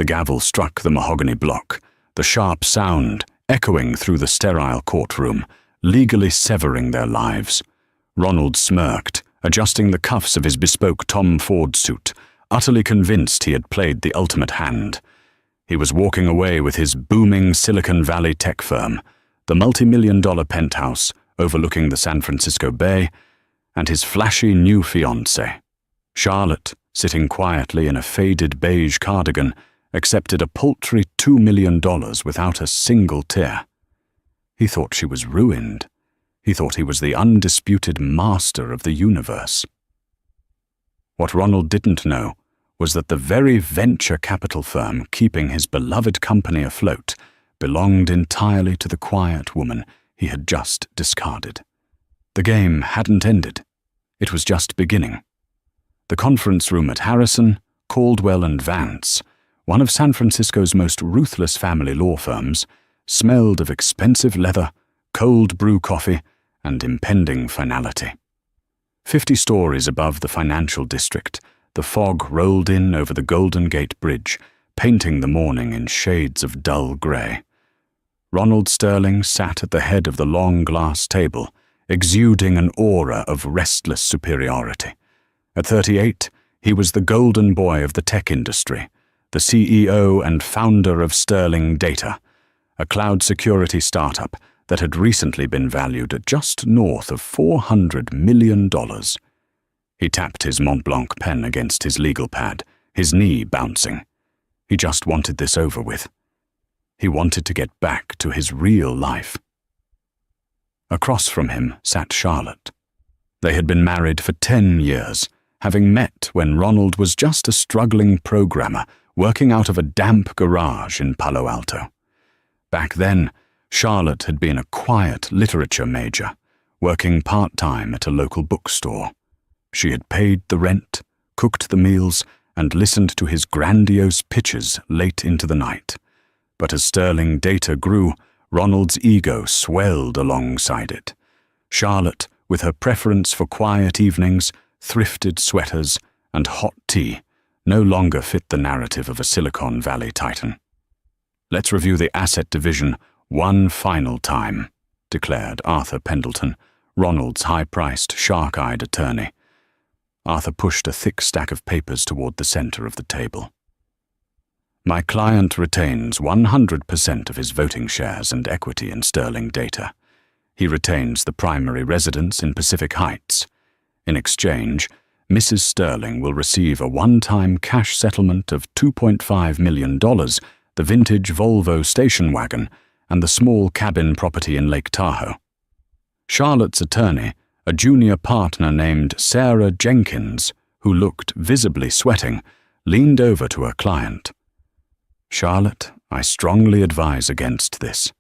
The gavel struck the mahogany block, the sharp sound echoing through the sterile courtroom, legally severing their lives. Ronald smirked, adjusting the cuffs of his bespoke Tom Ford suit, utterly convinced he had played the ultimate hand. He was walking away with his booming Silicon Valley tech firm, the multi-million-dollar penthouse overlooking the San Francisco Bay, and his flashy new fiancée. Charlotte, sitting quietly in a faded beige cardigan, accepted a paltry $2 million without a single tear. He thought she was ruined. He thought he was the undisputed master of the universe. What Ronald didn't know was that the very venture capital firm keeping his beloved company afloat belonged entirely to the quiet woman he had just discarded. The game hadn't ended. It was just beginning. The conference room at Harrison, Caldwell & Vance, one of San Francisco's most ruthless family law firms, smelled of expensive leather, cold brew coffee, and impending finality. 50 stories above the financial district, the fog rolled in over the Golden Gate Bridge, painting the morning in shades of dull grey. Ronald Sterling sat at the head of the long glass table, exuding an aura of restless superiority. At 38, he was the golden boy of the tech industry, the CEO and founder of Sterling Data, a cloud security startup that had recently been valued at just north of $400 million. He tapped his Montblanc pen against his legal pad, his knee bouncing. He just wanted this over with. He wanted to get back to his real life. Across from him sat Charlotte. They had been married for 10 years, having met when Ronald was just a struggling programmer working out of a damp garage in Palo Alto. Back then, Charlotte had been a quiet literature major, working part-time at a local bookstore. She had paid the rent, cooked the meals, and listened to his grandiose pitches late into the night. But as Sterling Data grew, Ronald's ego swelled alongside it. Charlotte, with her preference for quiet evenings, thrifted sweaters, and hot tea, no longer fit the narrative of a Silicon Valley titan. "Let's review the asset division one final time," declared Arthur Pendleton, Ronald's high-priced, shark-eyed attorney. Arthur pushed a thick stack of papers toward the center of the table. "My client retains 100% of his voting shares and equity in Sterling Data. He retains the primary residence in Pacific Heights. In exchange, Mrs. Sterling will receive a one-time cash settlement of $2.5 million, the vintage Volvo station wagon, and the small cabin property in Lake Tahoe." Charlotte's attorney, a junior partner named Sarah Jenkins, who looked visibly sweating, leaned over to her client. "Charlotte, I strongly advise against this,"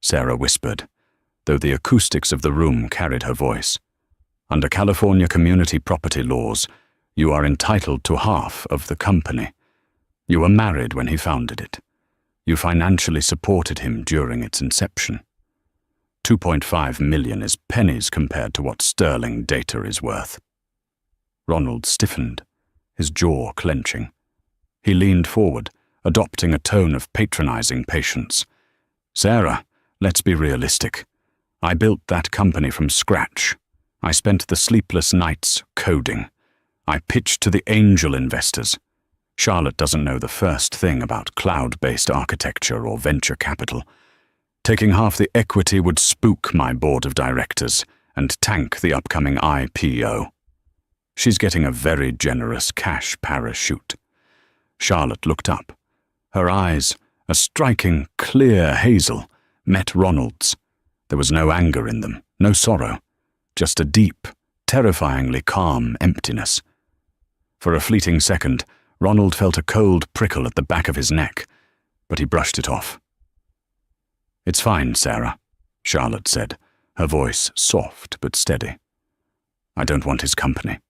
Sarah whispered, though the acoustics of the room carried her voice. "Under California community property laws, you are entitled to half of the company. You were married when he founded it. You financially supported him during its inception. $2.5 million is pennies compared to what Sterling Data is worth." Ronald stiffened, his jaw clenching. He leaned forward, adopting a tone of patronizing patience. "Sarah, let's be realistic. I built that company from scratch. I spent the sleepless nights coding. I pitched to the angel investors. Charlotte doesn't know the first thing about cloud-based architecture or venture capital. Taking half the equity would spook my board of directors and tank the upcoming IPO. She's getting a very generous cash parachute." Charlotte looked up. Her eyes, a striking, clear hazel, met Ronald's. There was no anger in them, no sorrow, just a deep, terrifyingly calm emptiness. For a fleeting second, Ronald felt a cold prickle at the back of his neck, but he brushed it off. "It's fine, Sarah," Charlotte said, her voice soft but steady. "I don't want his company.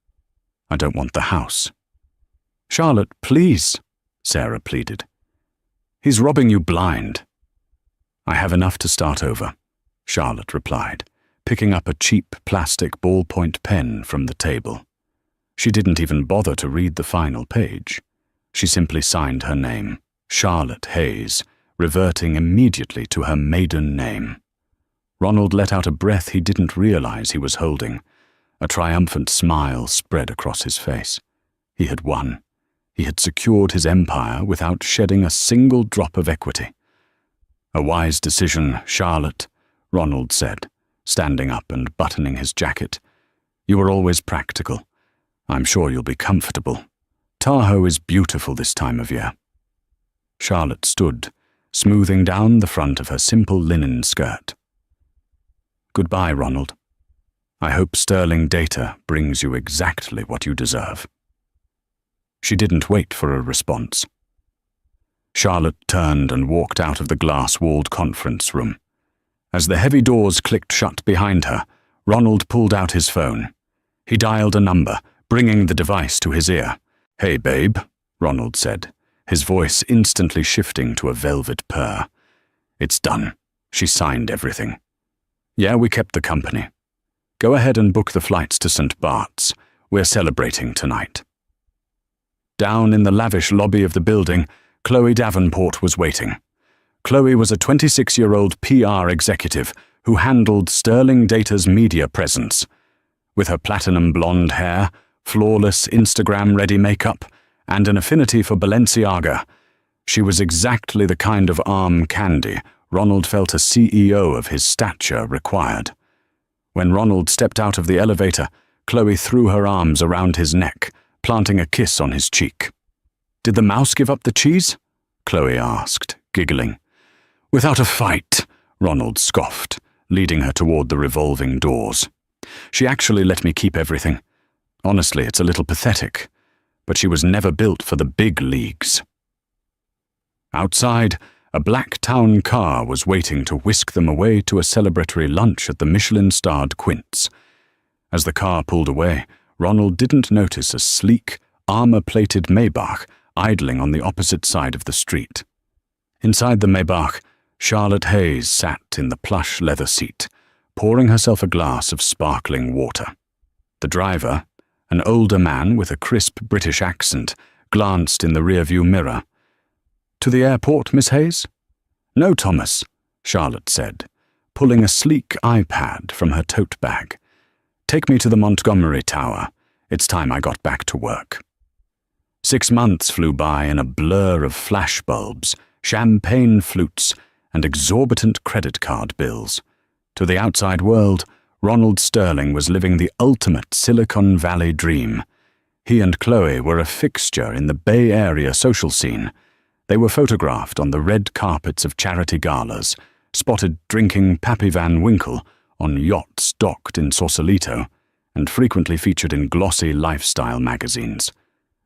I don't want the house." "Charlotte, please," Sarah pleaded. "He's robbing you blind." "I have enough to start over," Charlotte replied, picking up a cheap plastic ballpoint pen from the table. She didn't even bother to read the final page. She simply signed her name, Charlotte Hayes, reverting immediately to her maiden name. Ronald let out a breath he didn't realize he was holding. A triumphant smile spread across his face. He had won. He had secured his empire without shedding a single drop of equity. "A wise decision, Charlotte," Ronald said, standing up and buttoning his jacket. "You were always practical. I'm sure you'll be comfortable. Tahoe is beautiful this time of year." Charlotte stood, smoothing down the front of her simple linen skirt. "Goodbye, Ronald. I hope Sterling Data brings you exactly what you deserve." She didn't wait for a response. Charlotte turned and walked out of the glass-walled conference room. As the heavy doors clicked shut behind her, Ronald pulled out his phone. He dialed a number, bringing the device to his ear. "Hey, babe," Ronald said, his voice instantly shifting to a velvet purr. "It's done. She signed everything. Yeah, we kept the company. Go ahead and book the flights to St. Bart's. We're celebrating tonight." Down in the lavish lobby of the building, Chloe Davenport was waiting. Chloe was a 26-year-old PR executive who handled Sterling Data's media presence. With her platinum blonde hair, flawless Instagram-ready makeup, and an affinity for Balenciaga, she was exactly the kind of arm candy Ronald felt a CEO of his stature required. When Ronald stepped out of the elevator, Chloe threw her arms around his neck, planting a kiss on his cheek. "Did the mouse give up the cheese?" Chloe asked, giggling. "Without a fight," Ronald scoffed, leading her toward the revolving doors. "She actually let me keep everything. Honestly, it's a little pathetic, but she was never built for the big leagues." Outside, a black town car was waiting to whisk them away to a celebratory lunch at the Michelin-starred Quince. As the car pulled away, Ronald didn't notice a sleek, armor-plated Maybach idling on the opposite side of the street. Inside the Maybach, Charlotte Hayes sat in the plush leather seat, pouring herself a glass of sparkling water. The driver, an older man with a crisp British accent, glanced in the rearview mirror. "To the airport, Miss Hayes?" "No, Thomas," Charlotte said, pulling a sleek iPad from her tote bag. "Take me to the Montgomery Tower. It's time I got back to work." 6 months flew by in a blur of flashbulbs, champagne flutes, and exorbitant credit card bills. To the outside world, Ronald Sterling was living the ultimate Silicon Valley dream. He and Chloe were a fixture in the Bay Area social scene. They were photographed on the red carpets of charity galas, spotted drinking Pappy Van Winkle on yachts docked in Sausalito, and frequently featured in glossy lifestyle magazines.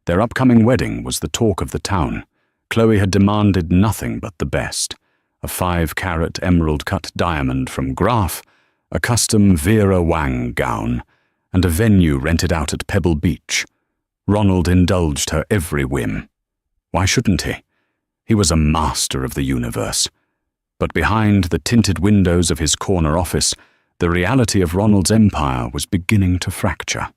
Their upcoming wedding was the talk of the town. Chloe had demanded nothing but the best: a 5-carat emerald-cut diamond from Graf, a custom Vera Wang gown, and a venue rented out at Pebble Beach. Ronald indulged her every whim. Why shouldn't he? He was a master of the universe. But behind the tinted windows of his corner office, the reality of Ronald's empire was beginning to fracture.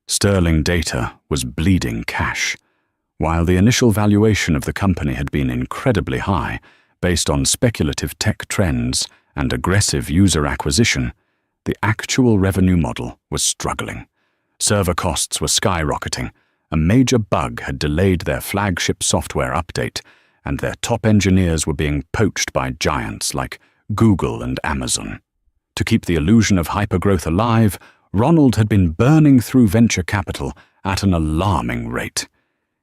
Sterling Data was bleeding cash. While the initial valuation of the company had been incredibly high, based on speculative tech trends and aggressive user acquisition, the actual revenue model was struggling. Server costs were skyrocketing, a major bug had delayed their flagship software update, and their top engineers were being poached by giants like Google and Amazon. To keep the illusion of hypergrowth alive, Ronald had been burning through venture capital at an alarming rate.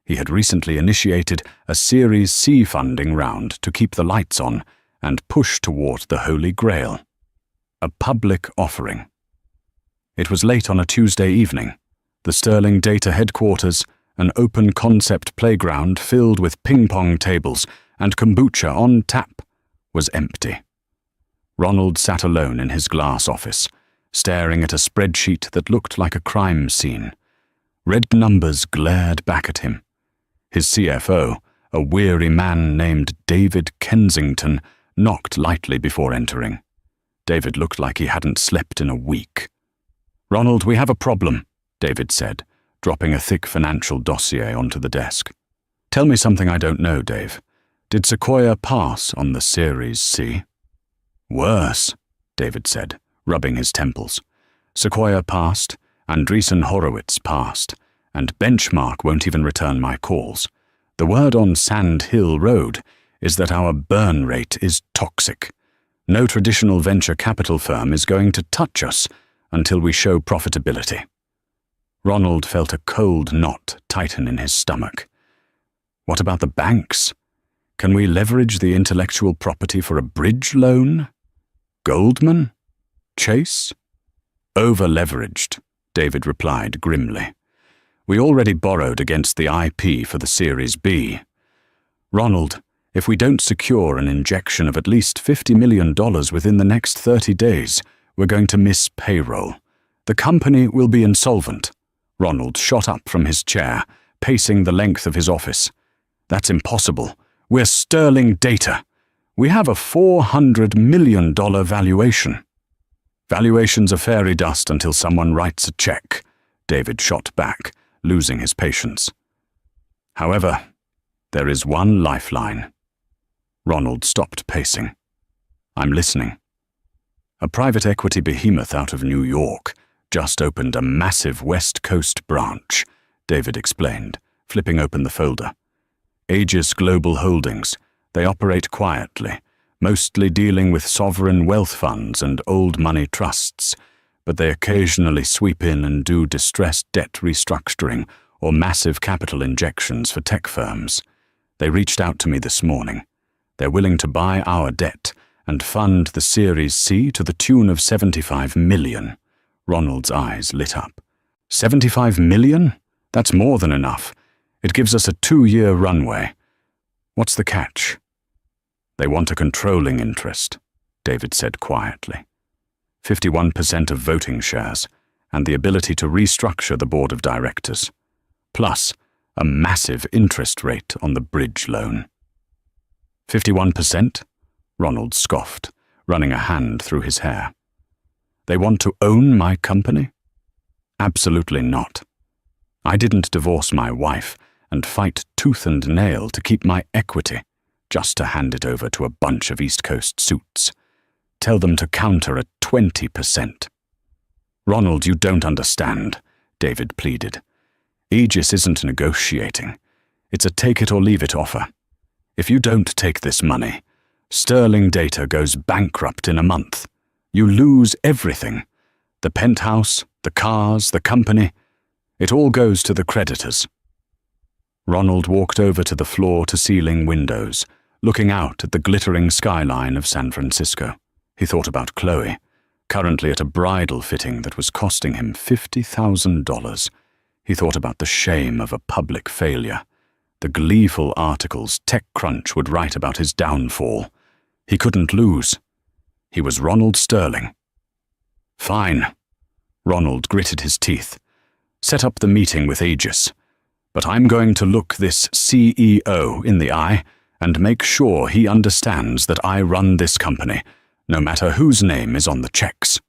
He had recently initiated a Series C funding round to keep the lights on and push toward the Holy Grail: a public offering. It was late on a Tuesday evening. The Sterling Data headquarters, an open-concept playground filled with ping-pong tables and kombucha on tap, was empty. Ronald sat alone in his glass office, staring at a spreadsheet that looked like a crime scene. Red numbers glared back at him. His CFO, a weary man named David Kensington, knocked lightly before entering. David looked like he hadn't slept in a week. "Ronald, we have a problem," David said, dropping a thick financial dossier onto the desk. "Tell me something I don't know, Dave. Did Sequoia pass on the Series C? Worse, David said, rubbing his temples. Sequoia passed, Andreessen Horowitz passed, and Benchmark won't even return my calls. The word on Sand Hill Road is that our burn rate is toxic. No traditional venture capital firm is going to touch us until we show profitability. Ronald felt a cold knot tighten in his stomach. What about the banks? Can we leverage the intellectual property for a bridge loan? Goldman? Chase? Over-leveraged, David replied grimly. We already borrowed against the IP for the Series B. Ronald, if we don't secure an injection of at least $50 million within the next 30 days, we're going to miss payroll. The company will be insolvent. Ronald shot up from his chair, pacing the length of his office. That's impossible. We're sterling data. We have a $400 million valuation. Valuations are fairy dust until someone writes a check, David shot back, losing his patience. However, there is one lifeline. Ronald stopped pacing. I'm listening. A private equity behemoth out of New York just opened a massive West Coast branch, David explained, flipping open the folder. Aegis Global Holdings. They operate quietly, mostly dealing with sovereign wealth funds and old money trusts, but they occasionally sweep in and do distressed debt restructuring or massive capital injections for tech firms. They reached out to me this morning. They're willing to buy our debt and fund the Series C to the tune of $75 million. Ronald's eyes lit up. $75 million? That's more than enough. It gives us a 2-year runway. What's the catch? They want a controlling interest, David said quietly. 51% of voting shares and the ability to restructure the board of directors, plus a massive interest rate on the bridge loan. 51%? Ronald scoffed, running a hand through his hair. They want to own my company? Absolutely not. I didn't divorce my wife and fight tooth and nail to keep my equity, just to hand it over to a bunch of East Coast suits. Tell them to counter at 20%. Ronald, you don't understand, David pleaded. Aegis isn't negotiating. It's a take-it-or-leave-it offer. If you don't take this money, Sterling Data goes bankrupt in a month. You lose everything. The penthouse, the cars, the company. It all goes to the creditors. Ronald walked over to the floor-to-ceiling windows, looking out at the glittering skyline of San Francisco. He thought about Chloe, currently at a bridal fitting that was costing him $50,000. He thought about the shame of a public failure, the gleeful articles TechCrunch would write about his downfall. He couldn't lose. He was Ronald Sterling. Fine. Ronald gritted his teeth. Set up the meeting with Aegis. But I'm going to look this CEO in the eye and make sure he understands that I run this company, no matter whose name is on the checks.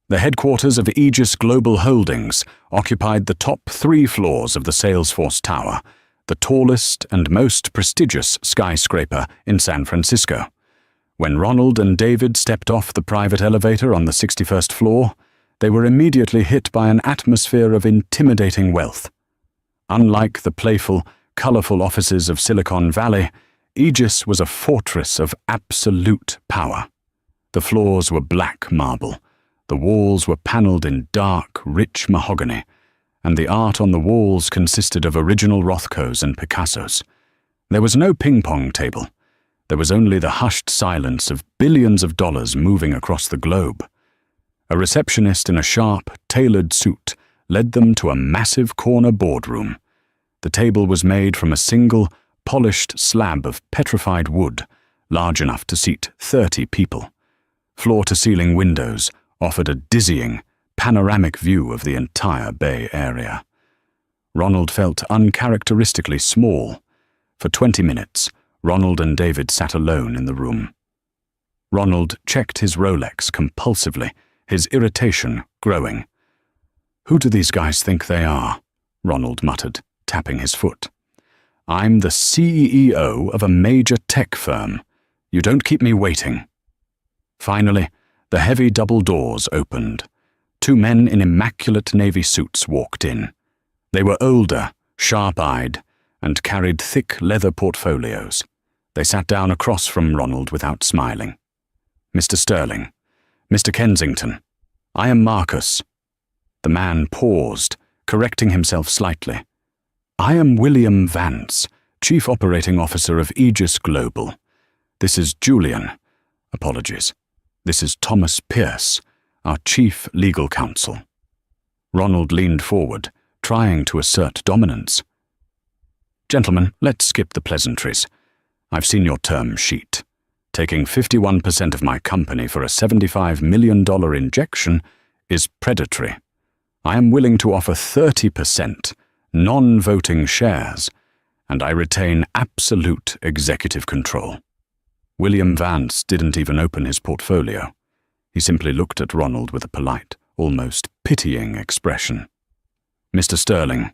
The headquarters of Aegis Global Holdings occupied the top 3 floors of the Salesforce Tower, the tallest and most prestigious skyscraper in San Francisco. When Ronald and David stepped off the private elevator on the 61st floor, they were immediately hit by an atmosphere of intimidating wealth. Unlike the playful, colorful offices of Silicon Valley, Aegis was a fortress of absolute power. The floors were black marble, the walls were paneled in dark, rich mahogany, and the art on the walls consisted of original Rothkos and Picassos. There was no ping-pong table. There was only the hushed silence of billions of dollars moving across the globe. A receptionist in a sharp, tailored suit led them to a massive corner boardroom. The table was made from a single, polished slab of petrified wood, large enough to seat 30 people. Floor-to-ceiling windows offered a dizzying, panoramic view of the entire Bay Area. Ronald felt uncharacteristically small. For 20 minutes, Ronald and David sat alone in the room. Ronald checked his Rolex compulsively, his irritation growing. "Who do these guys think they are?" Ronald muttered, tapping his foot. I'm the CEO of a major tech firm. You don't keep me waiting." Finally, the heavy double doors opened. Two men in immaculate navy suits walked in. They were older, sharp-eyed, and carried thick leather portfolios. They sat down across from Ronald without smiling. "Mr. Sterling, Mr. Kensington, I am Marcus." The man paused, correcting himself slightly. "I am William Vance, Chief Operating Officer of Aegis Global. This is Julian. Apologies. This is Thomas Pierce, our Chief Legal Counsel." Ronald leaned forward, trying to assert dominance. "Gentlemen, let's skip the pleasantries. I've seen your term sheet. Taking 51% of my company for a $75 million injection is predatory. I am willing to offer 30% non-voting shares, and I retain absolute executive control." William Vance didn't even open his portfolio. He simply looked at Ronald with a polite, almost pitying expression. "Mr. Sterling,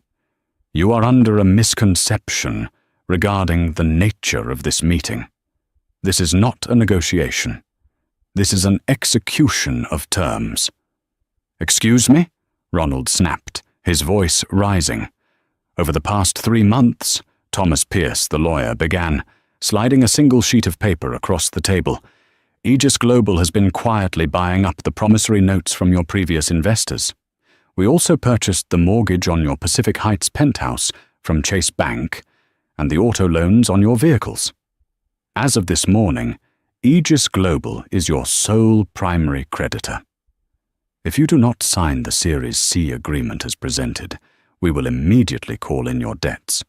you are under a misconception regarding the nature of this meeting. This is not a negotiation. This is an execution of terms." "Excuse me?" Ronald snapped, his voice rising. "Over the past 3 months," Thomas Pierce, the lawyer, began, sliding a single sheet of paper across the table, "Aegis Global has been quietly buying up the promissory notes from your previous investors. We also purchased the mortgage on your Pacific Heights penthouse from Chase Bank and the auto loans on your vehicles. As of this morning, Aegis Global is your sole primary creditor. If you do not sign the Series C agreement as presented, we will immediately call in your debts.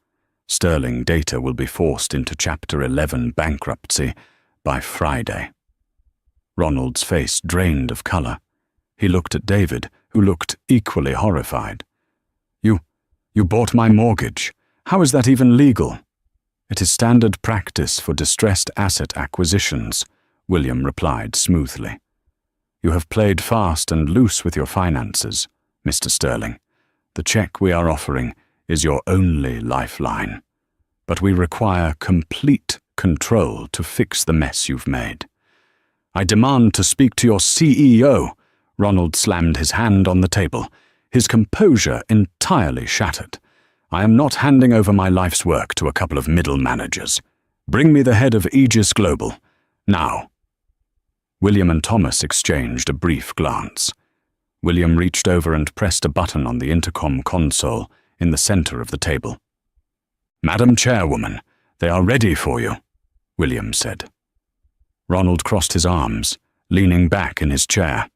Sterling Data will be forced into Chapter 11 bankruptcy by Friday." Ronald's face drained of color. He looked at David, who looked equally horrified. You bought my mortgage. How is that even legal?" "It is standard practice for distressed asset acquisitions," William replied smoothly. "You have played fast and loose with your finances, Mr. Sterling. The check we are offering is your only lifeline. But we require complete control to fix the mess you've made." "I demand to speak to your CEO." Ronald slammed his hand on the table, his composure entirely shattered. "I am not handing over my life's work to a couple of middle managers. Bring me the head of Aegis Global. Now." William and Thomas exchanged a brief glance. William reached over and pressed a button on the intercom console in the center of the table. "Madam Chairwoman, they are ready for you," William said. Ronald crossed his arms, leaning back in his chair,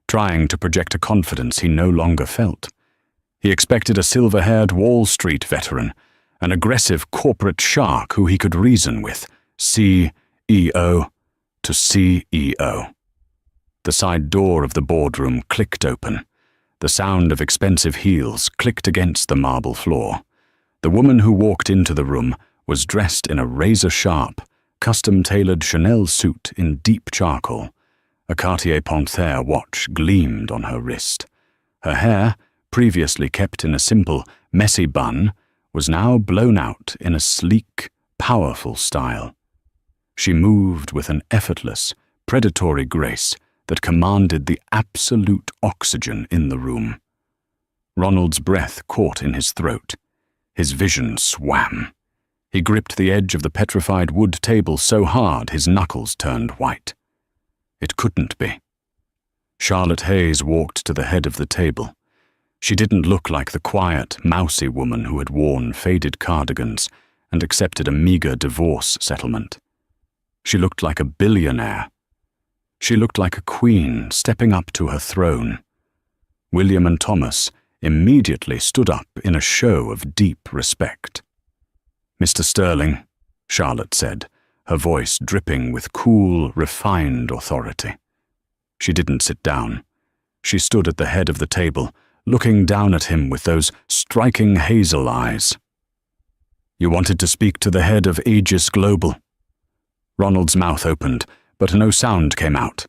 trying to project a confidence he no longer felt. He expected a silver-haired Wall Street veteran, an aggressive corporate shark who he could reason with, CEO to CEO. The side door of the boardroom clicked open. The sound of expensive heels clicked against the marble floor. The woman who walked into the room was dressed in a razor-sharp, custom-tailored Chanel suit in deep charcoal. A Cartier Panthère watch gleamed on her wrist. Her hair, previously kept in a simple, messy bun, was now blown out in a sleek, powerful style. She moved with an effortless, predatory grace that commanded the absolute oxygen in the room. Ronald's breath caught in his throat. His vision swam. He gripped the edge of the petrified wood table so hard his knuckles turned white. It couldn't be. Charlotte Hayes walked to the head of the table. She didn't look like the quiet, mousy woman who had worn faded cardigans and accepted a meager divorce settlement. She looked like a billionaire. She looked like a queen stepping up to her throne. William and Thomas immediately stood up in a show of deep respect. "Mr. Sterling," Charlotte said, her voice dripping with cool, refined authority. She didn't sit down. She stood at the head of the table, looking down at him with those striking hazel eyes. "You wanted to speak to the head of Aegis Global." Ronald's mouth opened, but no sound came out.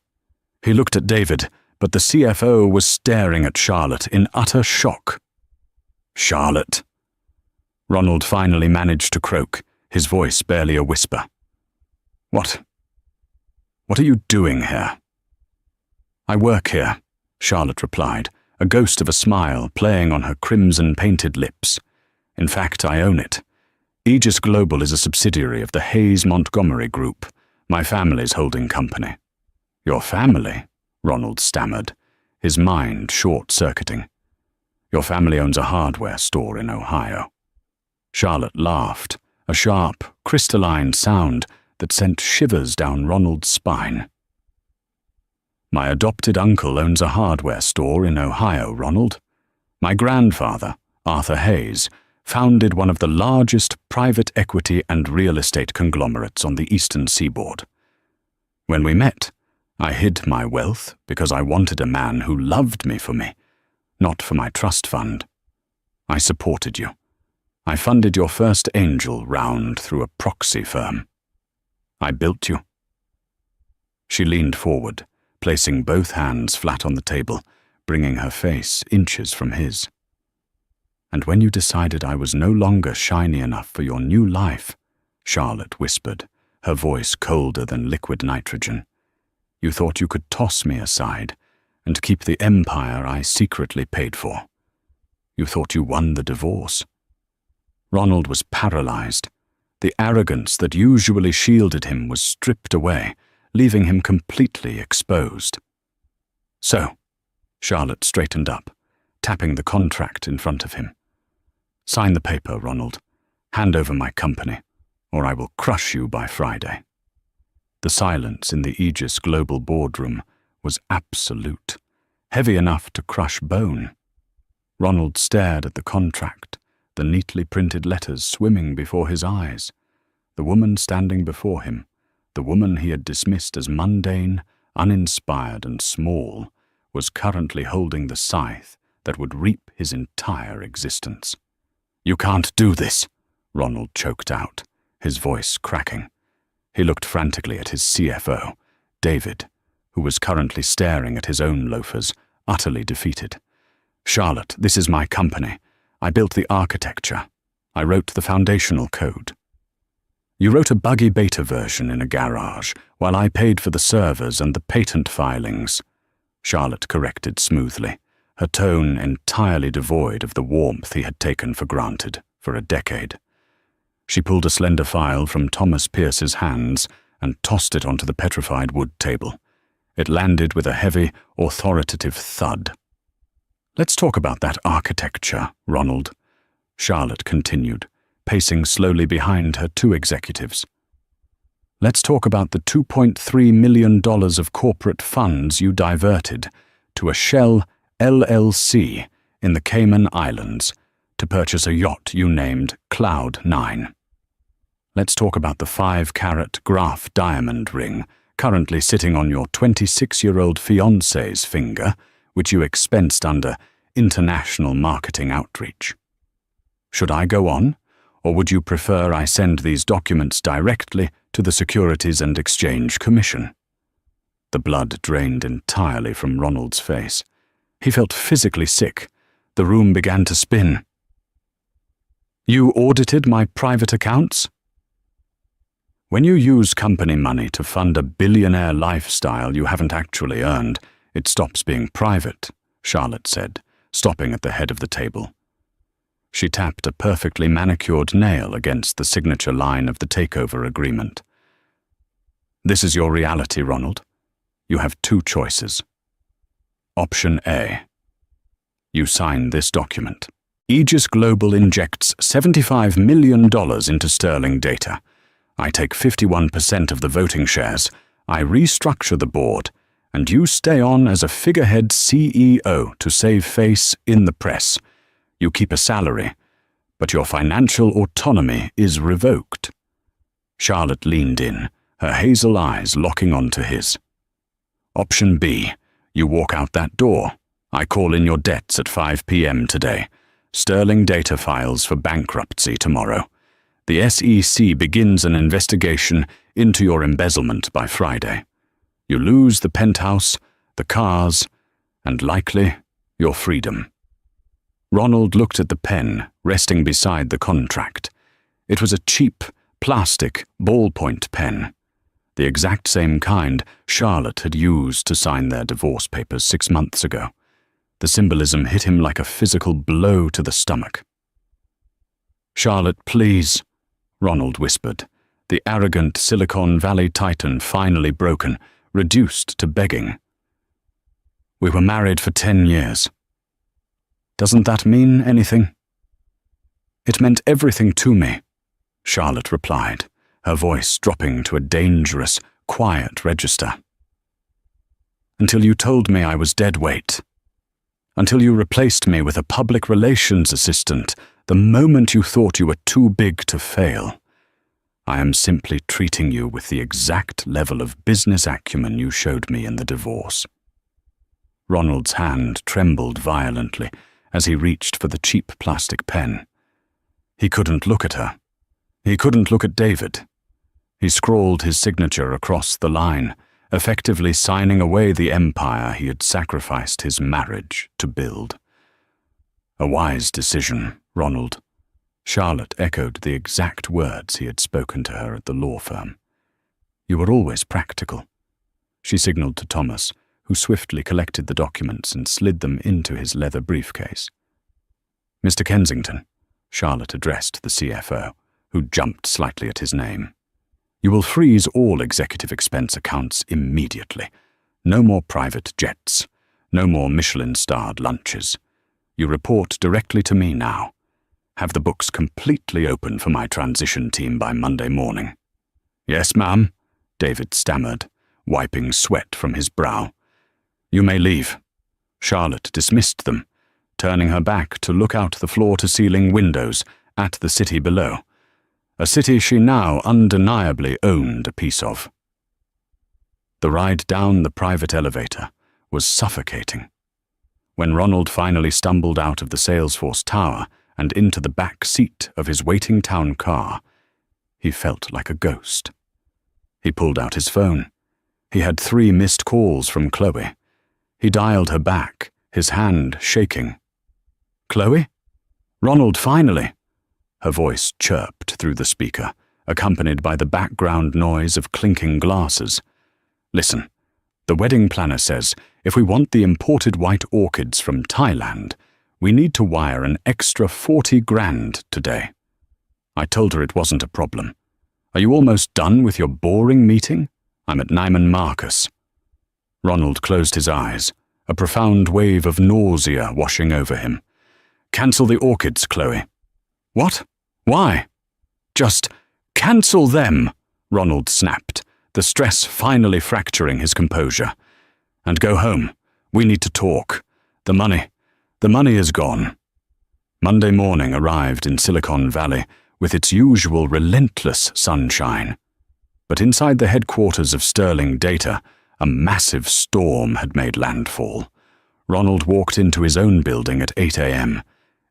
He looked at David, but the CFO was staring at Charlotte in utter shock. "Charlotte." Ronald finally managed to croak, his voice barely a whisper. What are you doing here?" "I work here," Charlotte replied, a ghost of a smile playing on her crimson-painted lips. "In fact, I own it. Aegis Global is a subsidiary of the Hayes Montgomery Group, my family's holding company." "Your family?" Ronald stammered, his mind short-circuiting. "Your family owns a hardware store in Ohio." Charlotte laughed, a sharp, crystalline sound that sent shivers down Ronald's spine. "My adopted uncle owns a hardware store in Ohio, Ronald. My grandfather, Arthur Hayes, founded one of the largest private equity and real estate conglomerates on the eastern seaboard. When we met, I hid my wealth because I wanted a man who loved me for me, not for my trust fund. I supported you. I funded your first angel round through a proxy firm. I built you." She leaned forward, placing both hands flat on the table, bringing her face inches from his. "And when you decided I was no longer shiny enough for your new life," Charlotte whispered, her voice colder than liquid nitrogen, "you thought you could toss me aside and keep the empire I secretly paid for. You thought you won the divorce." Ronald was paralyzed. The arrogance that usually shielded him was stripped away, leaving him completely exposed. "So," Charlotte straightened up, tapping the contract in front of him. "Sign the paper, Ronald. Hand over my company, or I will crush you by Friday." The silence in the Aegis Global boardroom was absolute, heavy enough to crush bone. Ronald stared at the contract, the neatly printed letters swimming before his eyes. The woman standing before him, the woman he had dismissed as mundane, uninspired, and small, was currently holding the scythe that would reap his entire existence. "You can't do this," Ronald choked out, his voice cracking. He looked frantically at his CFO, David, who was currently staring at his own loafers, utterly defeated. "Charlotte, this is my company. I built the architecture. I wrote the foundational code." "You wrote a buggy beta version in a garage, while I paid for the servers and the patent filings," Charlotte corrected smoothly, her tone entirely devoid of the warmth he had taken for granted for a decade. She pulled a slender file from Thomas Pierce's hands and tossed it onto the petrified wood table. It landed with a heavy, authoritative thud. "Let's talk about that architecture, Ronald," Charlotte continued, pacing slowly behind her two executives. "Let's talk about the $2.3 million of corporate funds you diverted to a Shell LLC in the Cayman Islands to purchase a yacht you named Cloud 9. Let's talk about the 5-carat Graf diamond ring currently sitting on your 26-year-old fiancé's finger, which you expensed under international marketing outreach. Should I go on, or would you prefer I send these documents directly to the Securities and Exchange Commission?" The blood drained entirely from Ronald's face. He felt physically sick. The room began to spin. "You audited my private accounts?" "When you use company money to fund a billionaire lifestyle you haven't actually earned, it stops being private," Charlotte said, stopping at the head of the table. She tapped a perfectly manicured nail against the signature line of the takeover agreement. "This is your reality, Ronald. You have two choices. Option A. You sign this document. Aegis Global injects $75 million into Sterling Data. I take 51% of the voting shares. I restructure the board, and you stay on as a figurehead CEO to save face in the press. You keep a salary, but your financial autonomy is revoked." Charlotte leaned in, her hazel eyes locking onto his. "Option B. You walk out that door. I call in your debts at 5 p.m. today. Sterling Data files for bankruptcy tomorrow. The SEC begins an investigation into your embezzlement by Friday. You lose the penthouse, the cars, and likely your freedom." Ronald looked at the pen resting beside the contract. It was a cheap, plastic, ballpoint pen, the exact same kind Charlotte had used to sign their divorce papers 6 months ago. The symbolism hit him like a physical blow to the stomach. "Charlotte, please," Ronald whispered, the arrogant Silicon Valley titan finally broken, reduced to begging. "We were married for 10 years. Doesn't that mean anything?" "It meant everything to me," Charlotte replied, her voice dropping to a dangerous, quiet register. "Until you told me I was dead weight. Until you replaced me with a public relations assistant the moment you thought you were too big to fail. I am simply treating you with the exact level of business acumen you showed me in the divorce." Ronald's hand trembled violently as he reached for the cheap plastic pen. He couldn't look at her. He couldn't look at David. He scrawled his signature across the line, effectively signing away the empire he had sacrificed his marriage to build. "A wise decision, Ronald." Charlotte echoed the exact words he had spoken to her at the law firm. "You were always practical." She signaled to Thomas, who swiftly collected the documents and slid them into his leather briefcase. "Mr. Kensington," Charlotte addressed the CFO, who jumped slightly at his name. "You will freeze all executive expense accounts immediately. No more private jets. No more Michelin-starred lunches. You report directly to me now. Have the books completely open for my transition team by Monday morning." "Yes, ma'am," David stammered, wiping sweat from his brow. "You may leave." Charlotte dismissed them, turning her back to look out the floor-to-ceiling windows at the city below, a city she now undeniably owned a piece of. The ride down the private elevator was suffocating. When Ronald finally stumbled out of the Salesforce Tower and into the back seat of his waiting town car, he felt like a ghost. He pulled out his phone. He had 3 missed calls from Chloe. He dialed her back, his hand shaking. "Chloe? Ronald, finally!" Her voice chirped through the speaker, accompanied by the background noise of clinking glasses. "Listen, the wedding planner says if we want the imported white orchids from Thailand, we need to wire an extra 40 grand today. I told her it wasn't a problem. Are you almost done with your boring meeting? I'm at Neiman Marcus." Ronald closed his eyes, a profound wave of nausea washing over him. "Cancel the orchids, Chloe." "What? Why?" "Just cancel them," Ronald snapped, the stress finally fracturing his composure. "And go home. We need to talk. The money is gone." Monday morning arrived in Silicon Valley with its usual relentless sunshine. But inside the headquarters of Sterling Data, a massive storm had made landfall. Ronald walked into his own building at 8 a.m.,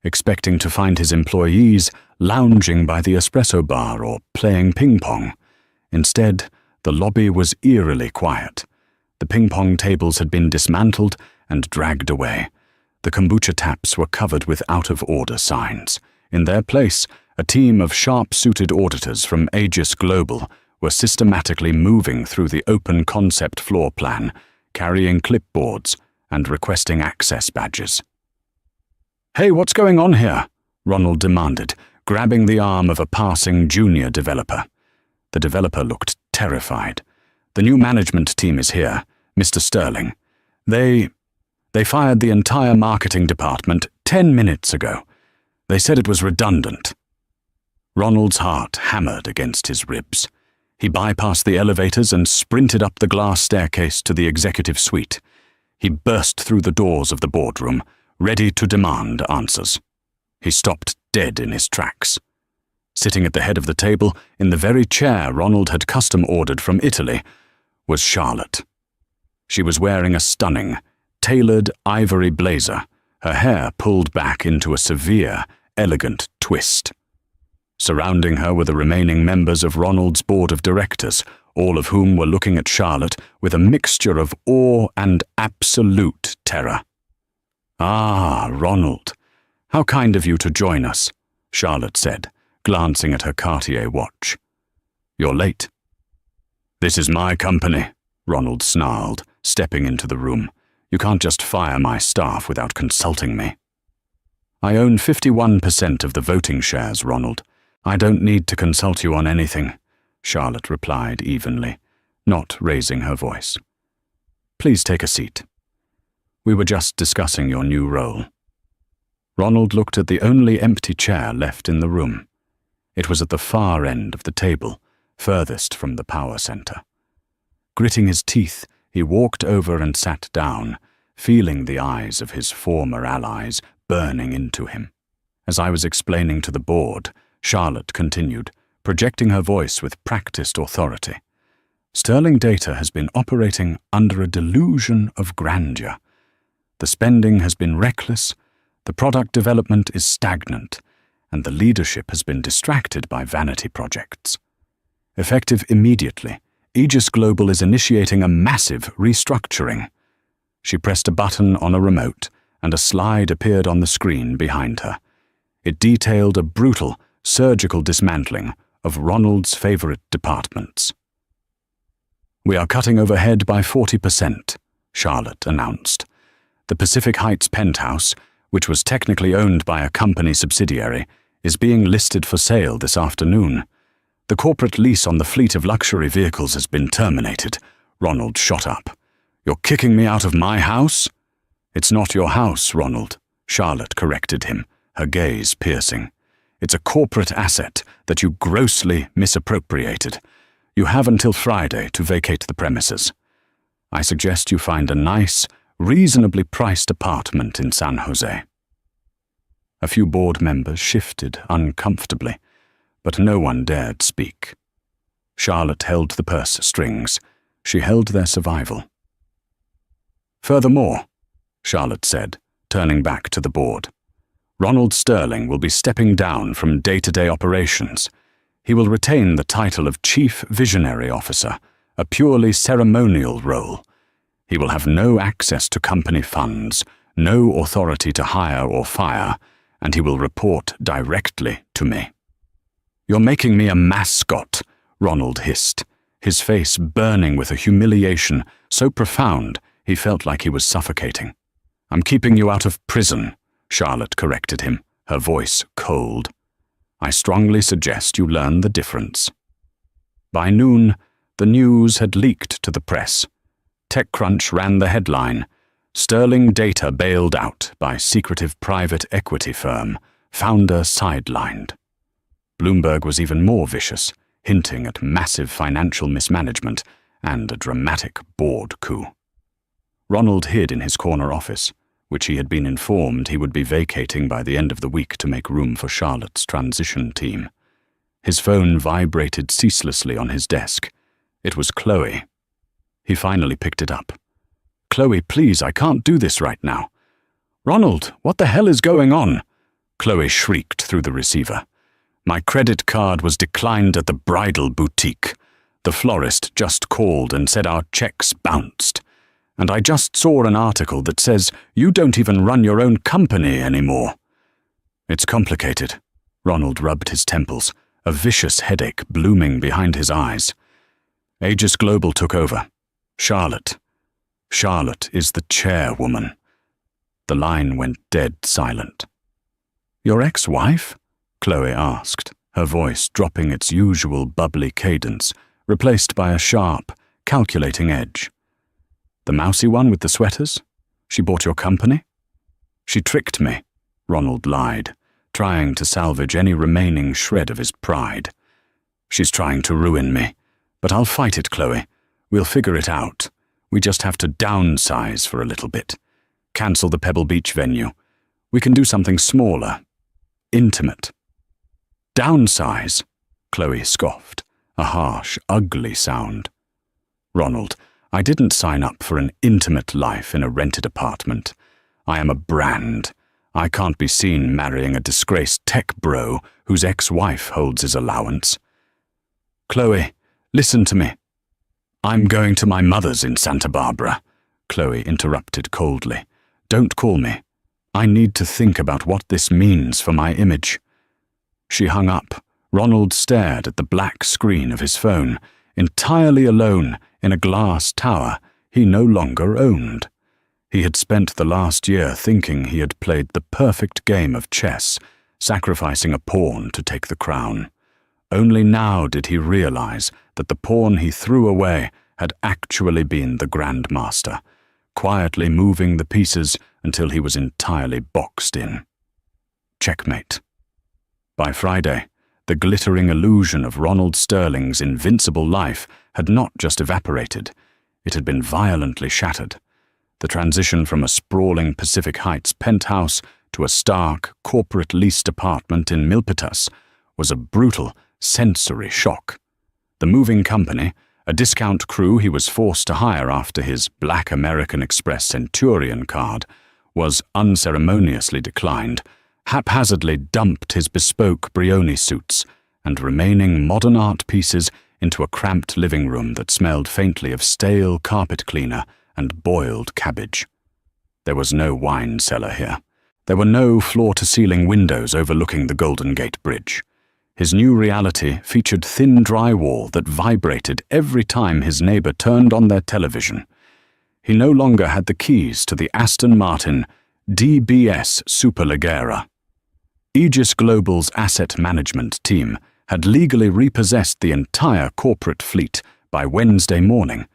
expecting to find his employees lounging by the espresso bar or playing ping-pong. Instead, the lobby was eerily quiet. The ping-pong tables had been dismantled and dragged away. The kombucha taps were covered with out-of-order signs. In their place, a team of sharp-suited auditors from Aegis Global were systematically moving through the open concept floor plan, carrying clipboards and requesting access badges. "Hey, what's going on here?" Ronald demanded, grabbing the arm of a passing junior developer. The developer looked terrified. "The new management team is here, Mr. Sterling. They fired the entire marketing department 10 minutes ago. They said it was redundant." Ronald's heart hammered against his ribs. He bypassed the elevators and sprinted up the glass staircase to the executive suite. He burst through the doors of the boardroom, ready to demand answers. He stopped dead in his tracks. Sitting at the head of the table, in the very chair Ronald had custom-ordered from Italy, was Charlotte. She was wearing a stunning, tailored ivory blazer, her hair pulled back into a severe, elegant twist. Surrounding her were the remaining members of Ronald's board of directors, all of whom were looking at Charlotte with a mixture of awe and absolute terror. "Ah, Ronald, How kind of you to join us, Charlotte said, glancing at her Cartier watch. You're late. This is my company, Ronald snarled, stepping into the room. You can't just fire my staff without consulting me. I own 51% of the voting shares, Ronald. I don't need to consult you on anything, Charlotte replied evenly, not raising her voice. Please take a seat. We were just discussing your new role. Ronald looked at the only empty chair left in the room. It was at the far end of the table, furthest from the power center. Gritting his teeth, he walked over and sat down, feeling the eyes of his former allies burning into him. As I was explaining to the board, Charlotte continued, projecting her voice with practiced authority. Sterling Data has been operating under a delusion of grandeur. The spending has been reckless, the product development is stagnant, and the leadership has been distracted by vanity projects. Effective immediately, Aegis Global is initiating a massive restructuring. She pressed a button on a remote, and a slide appeared on the screen behind her. It detailed a brutal, surgical dismantling of Ronald's favorite departments. We are cutting overhead by 40%, Charlotte announced. The Pacific Heights penthouse, which was technically owned by a company subsidiary, is being listed for sale this afternoon. The corporate lease on the fleet of luxury vehicles has been terminated. Ronald shot up. You're kicking me out of my house? It's not your house, Ronald, Charlotte corrected him, her gaze piercing. It's a corporate asset that you grossly misappropriated. You have until Friday to vacate the premises. I suggest you find a nice, reasonably priced apartment in San Jose. A few board members shifted uncomfortably, but no one dared speak. Charlotte held the purse strings. She held their survival. Furthermore, Charlotte said, turning back to the board, Ronald Sterling will be stepping down from day-to-day operations. He will retain the title of Chief Visionary Officer, a purely ceremonial role. He will have no access to company funds, no authority to hire or fire, and he will report directly to me. You're making me a mascot, Ronald hissed, his face burning with a humiliation so profound he felt like he was suffocating. I'm keeping you out of prison, Charlotte corrected him, her voice cold. I strongly suggest you learn the difference. By noon, the news had leaked to the press. TechCrunch ran the headline, Sterling Data bailed out by secretive private equity firm, founder sidelined. Bloomberg was even more vicious, hinting at massive financial mismanagement and a dramatic board coup. Ronald hid in his corner office, which he had been informed he would be vacating by the end of the week to make room for Charlotte's transition team. His phone vibrated ceaselessly on his desk. It was Chloe. He finally picked it up. Chloe, please, I can't do this right now. Ronald, what the hell is going on? Chloe shrieked through the receiver. My credit card was declined at the bridal boutique. The florist just called and said our checks bounced. And I just saw an article that says you don't even run your own company anymore. It's complicated. Ronald rubbed his temples, a vicious headache blooming behind his eyes. Aegis Global took over. Charlotte is the chairwoman. The line went dead silent. Your ex-wife? Chloe asked, her voice dropping its usual bubbly cadence, replaced by a sharp, calculating edge. The mousy one with the sweaters? She bought your company? She tricked me, Ronald lied, trying to salvage any remaining shred of his pride. She's trying to ruin me, but I'll fight it, Chloe. We'll figure it out. We just have to downsize for a little bit. Cancel the Pebble Beach venue. We can do something smaller. Intimate. Downsize? Chloe scoffed, a harsh, ugly sound. Ronald, I didn't sign up for an intimate life in a rented apartment. I am a brand. I can't be seen marrying a disgraced tech bro whose ex-wife holds his allowance. Chloe, listen to me. I'm going to my mother's in Santa Barbara, Chloe interrupted coldly. Don't call me. I need to think about what this means for my image." She hung up. Ronald stared at the black screen of his phone, entirely alone in a glass tower he no longer owned. He had spent the last year thinking he had played the perfect game of chess, sacrificing a pawn to take the crown. Only now did he realize that the pawn he threw away had actually been the grandmaster, quietly moving the pieces until he was entirely boxed in. Checkmate. By Friday, the glittering illusion of Ronald Sterling's invincible life had not just evaporated, it had been violently shattered. The transition from a sprawling Pacific Heights penthouse to a stark, corporate-leased apartment in Milpitas was a brutal, sensory shock. The moving company, a discount crew he was forced to hire after his Black American Express Centurion card was unceremoniously declined, haphazardly dumped his bespoke Brioni suits and remaining modern art pieces into a cramped living room that smelled faintly of stale carpet cleaner and boiled cabbage. There was no wine cellar here. There were no floor-to-ceiling windows overlooking the Golden Gate Bridge. His new reality featured thin drywall that vibrated every time his neighbor turned on their television. He no longer had the keys to the Aston Martin DBS Superleggera. Aegis Global's asset management team had legally repossessed the entire corporate fleet by Wednesday morning,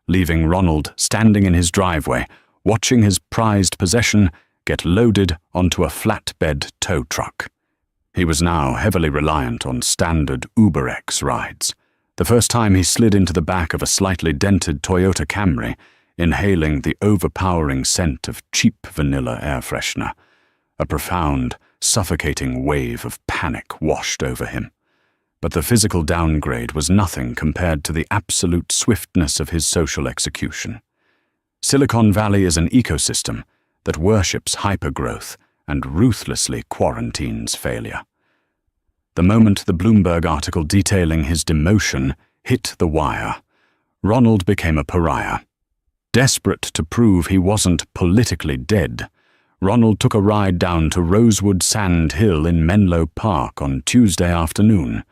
leaving Ronald standing in his driveway, watching his prized possession get loaded onto a flatbed tow truck. He was now heavily reliant on standard UberX rides. The first time he slid into the back of a slightly dented Toyota Camry, inhaling the overpowering scent of cheap vanilla air freshener. A profound, suffocating wave of panic washed over him. But the physical downgrade was nothing compared to the absolute swiftness of his social execution. Silicon Valley is an ecosystem that worships hypergrowth and ruthlessly quarantines failure. The moment the Bloomberg article detailing his demotion hit the wire, Ronald became a pariah. Desperate to prove he wasn't politically dead, Ronald took a ride down to Rosewood Sand Hill in Menlo Park on Tuesday afternoon.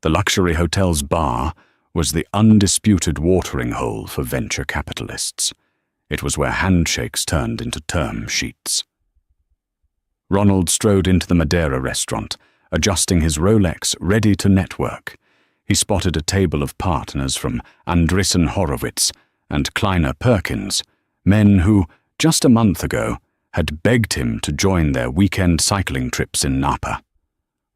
The luxury hotel's bar was the undisputed watering hole for venture capitalists. It was where handshakes turned into term sheets. Ronald strode into the Madeira restaurant, adjusting his Rolex ready to network. He spotted a table of partners from Andreessen Horowitz and Kleiner Perkins, men who, just a month ago, had begged him to join their weekend cycling trips in Napa.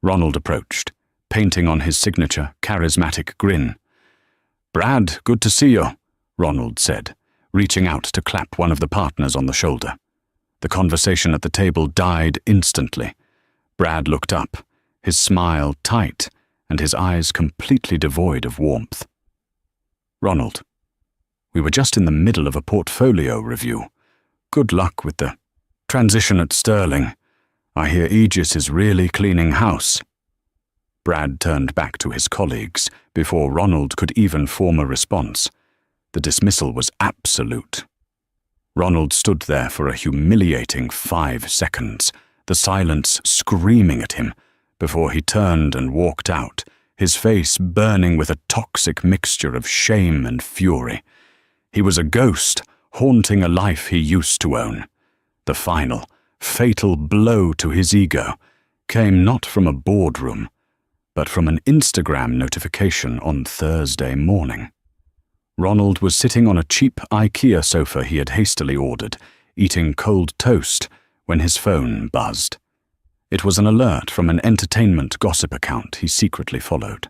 Ronald approached, painting on his signature, charismatic grin. "Brad, good to see you," Ronald said, reaching out to clap one of the partners on the shoulder. The conversation at the table died instantly. Brad looked up, his smile tight and his eyes completely devoid of warmth. "Ronald, we were just in the middle of a portfolio review. Good luck with the transition at Sterling. I hear Aegis is really cleaning house." Brad turned back to his colleagues before Ronald could even form a response. The dismissal was absolute. Ronald stood there for a humiliating 5 seconds, the silence screaming at him, before he turned and walked out, his face burning with a toxic mixture of shame and fury. He was a ghost, haunting a life he used to own. The final, fatal blow to his ego came not from a boardroom, but from an Instagram notification on Thursday morning. Ronald was sitting on a cheap IKEA sofa he had hastily ordered, eating cold toast, when his phone buzzed. It was an alert from an entertainment gossip account he secretly followed.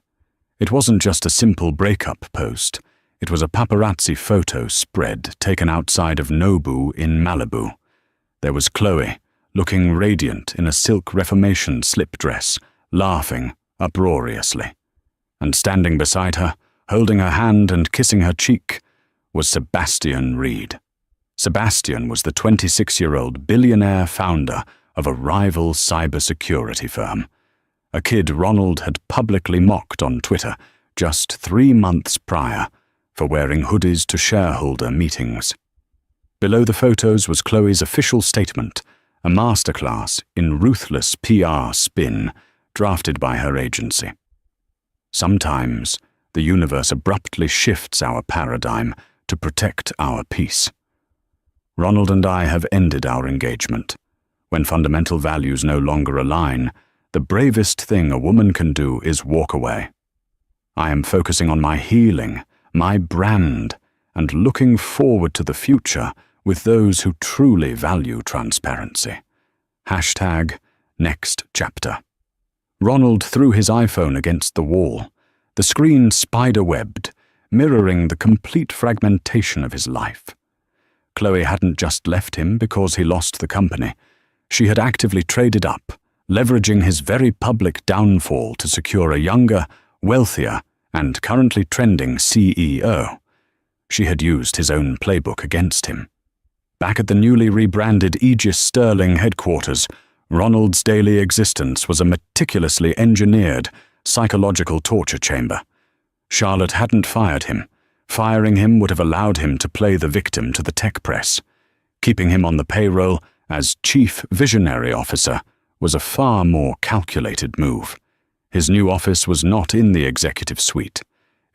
It wasn't just a simple breakup post. It was a paparazzi photo spread taken outside of Nobu in Malibu. There was Chloe, looking radiant in a silk Reformation slip dress, laughing uproariously. And standing beside her, holding her hand and kissing her cheek, was Sebastian Reed. Sebastian was the 26-year-old billionaire founder of a rival cybersecurity firm, a kid Ronald had publicly mocked on Twitter just 3 months prior for wearing hoodies to shareholder meetings. Below the photos was Chloe's official statement, a masterclass in ruthless PR spin drafted by her agency. Sometimes, the universe abruptly shifts our paradigm to protect our peace. Ronald and I have ended our engagement. When fundamental values no longer align, the bravest thing a woman can do is walk away. I am focusing on my healing, my brand, and looking forward to the future with those who truly value transparency. #next chapter. Ronald threw his iPhone against the wall, the screen spider-webbed, mirroring the complete fragmentation of his life. Chloe hadn't just left him because he lost the company. She had actively traded up, leveraging his very public downfall to secure a younger, wealthier, and currently trending CEO. She had used his own playbook against him. Back at the newly rebranded Aegis Sterling headquarters, Ronald's daily existence was a meticulously engineered, psychological torture chamber. Charlotte hadn't fired him. Firing him would have allowed him to play the victim to the tech press. Keeping him on the payroll as Chief Visionary Officer was a far more calculated move. His new office was not in the executive suite.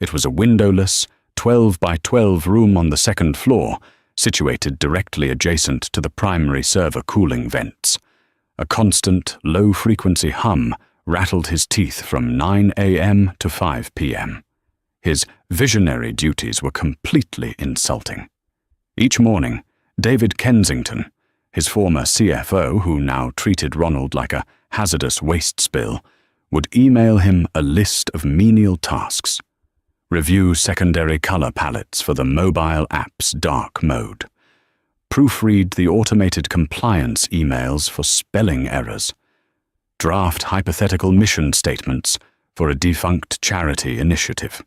It was a windowless, 12 by 12 room on the second floor, situated directly adjacent to the primary server cooling vents. A constant, low-frequency hum rattled his teeth from 9 a.m. to 5 p.m. His visionary duties were completely insulting. Each morning, David Kensington, his former CFO who now treated Ronald like a hazardous waste spill, would email him a list of menial tasks. Review secondary color palettes for the mobile app's dark mode. Proofread the automated compliance emails for spelling errors. Draft hypothetical mission statements for a defunct charity initiative.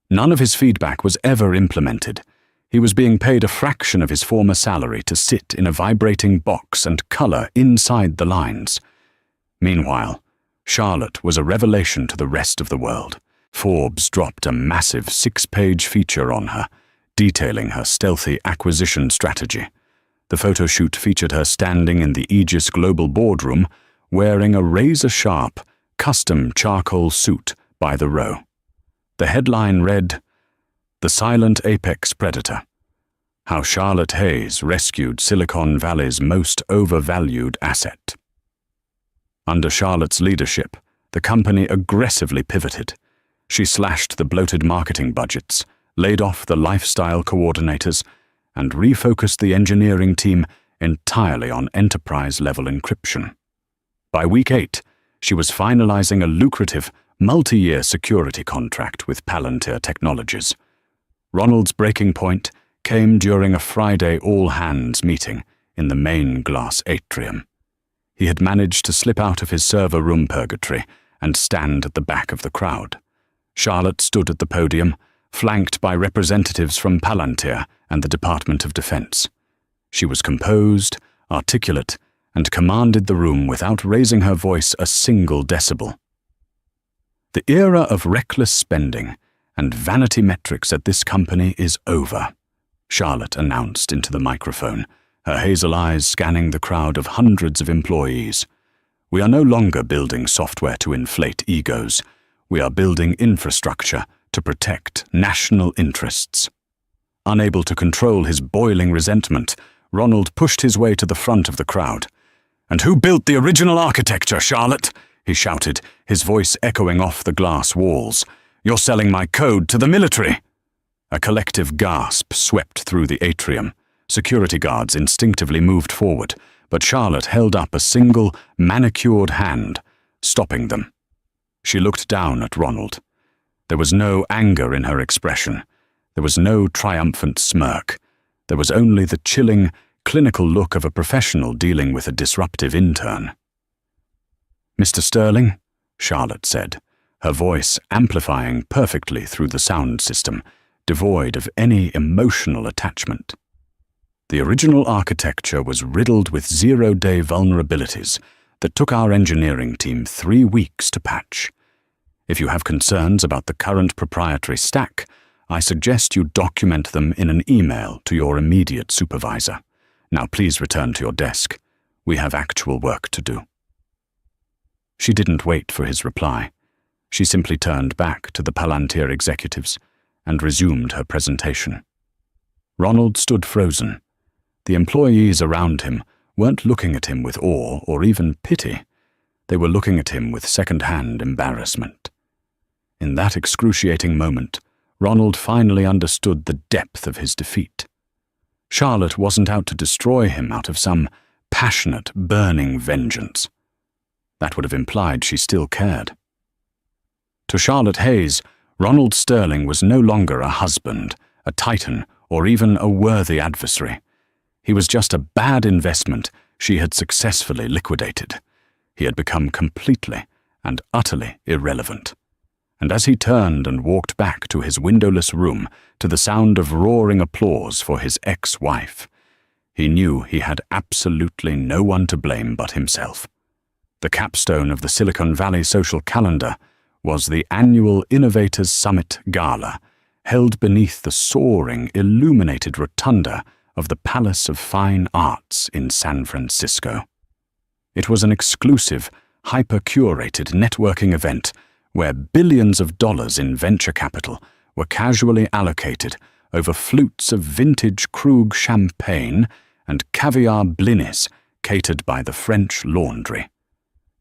None of his feedback was ever implemented. He was being paid a fraction of his former salary to sit in a vibrating box and color inside the lines. Meanwhile, Charlotte was a revelation to the rest of the world. Forbes dropped a massive 6-page feature on her, detailing her stealthy acquisition strategy. The photo shoot featured her standing in the Aegis Global boardroom, wearing a razor-sharp, custom charcoal suit by the row. The headline read, "The Silent Apex Predator: How Charlotte Hayes Rescued Silicon Valley's Most Overvalued Asset." Under Charlotte's leadership, the company aggressively pivoted. She slashed the bloated marketing budgets, laid off the lifestyle coordinators, and refocused the engineering team entirely on enterprise-level encryption. By week 8, she was finalizing a lucrative, multi-year security contract with Palantir Technologies. Ronald's breaking point came during a Friday all-hands meeting in the main glass atrium. He had managed to slip out of his server room purgatory and stand at the back of the crowd. Charlotte stood at the podium, flanked by representatives from Palantir and the Department of Defense. She was composed, articulate, and commanded the room without raising her voice a single decibel. "The era of reckless spending and vanity metrics at this company is over," Charlotte announced into the microphone, her hazel eyes scanning the crowd of hundreds of employees. "We are no longer building software to inflate egos. We are building infrastructure to protect national interests." Unable to control his boiling resentment, Ronald pushed his way to the front of the crowd. "And who built the original architecture, Charlotte?" he shouted, his voice echoing off the glass walls. "You're selling my code to the military." A collective gasp swept through the atrium. Security guards instinctively moved forward, but Charlotte held up a single, manicured hand, stopping them. She looked down at Ronald. There was no anger in her expression. There was no triumphant smirk. There was only the chilling, clinical look of a professional dealing with a disruptive intern. "Mr. Sterling," Charlotte said, her voice amplifying perfectly through the sound system, devoid of any emotional attachment. "The original architecture was riddled with zero-day vulnerabilities that took our engineering team 3 weeks to patch. If you have concerns about the current proprietary stack, I suggest you document them in an email to your immediate supervisor. Now please return to your desk. We have actual work to do." She didn't wait for his reply. She simply turned back to the Palantir executives and resumed her presentation. Ronald stood frozen. The employees around him weren't looking at him with awe or even pity. They were looking at him with second-hand embarrassment. In that excruciating moment, Ronald finally understood the depth of his defeat. Charlotte wasn't out to destroy him out of some passionate, burning vengeance. That would have implied she still cared. To Charlotte Hayes, Ronald Sterling was no longer a husband, a titan, or even a worthy adversary. He was just a bad investment she had successfully liquidated. He had become completely and utterly irrelevant. And as he turned and walked back to his windowless room to the sound of roaring applause for his ex-wife, he knew he had absolutely no one to blame but himself. The capstone of the Silicon Valley social calendar was the annual Innovators Summit Gala, held beneath the soaring, illuminated rotunda of the Palace of Fine Arts in San Francisco. It was an exclusive, hyper-curated networking event where billions of dollars in venture capital were casually allocated over flutes of vintage Krug champagne and caviar blinis catered by the French Laundry.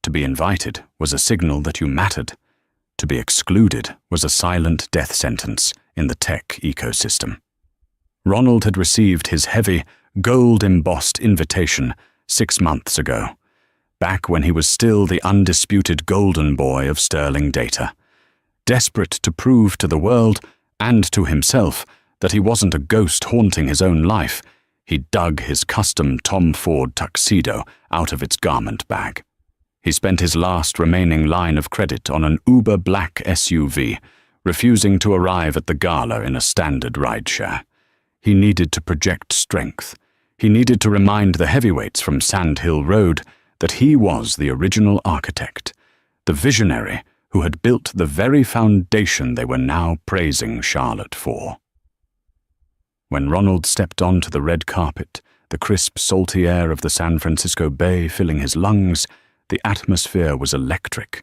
To be invited was a signal that you mattered. To be excluded was a silent death sentence in the tech ecosystem. Ronald had received his heavy, gold-embossed invitation 6 months ago, back when he was still the undisputed golden boy of Sterling Data. Desperate to prove to the world and to himself that he wasn't a ghost haunting his own life, he dug his custom Tom Ford tuxedo out of its garment bag. He spent his last remaining line of credit on an uber-black SUV, refusing to arrive at the gala in a standard rideshare. He needed to project strength. He needed to remind the heavyweights from Sand Hill Road that he was the original architect, the visionary who had built the very foundation they were now praising Charlotte for. When Ronald stepped onto the red carpet, the crisp, salty air of the San Francisco Bay filling his lungs, the atmosphere was electric.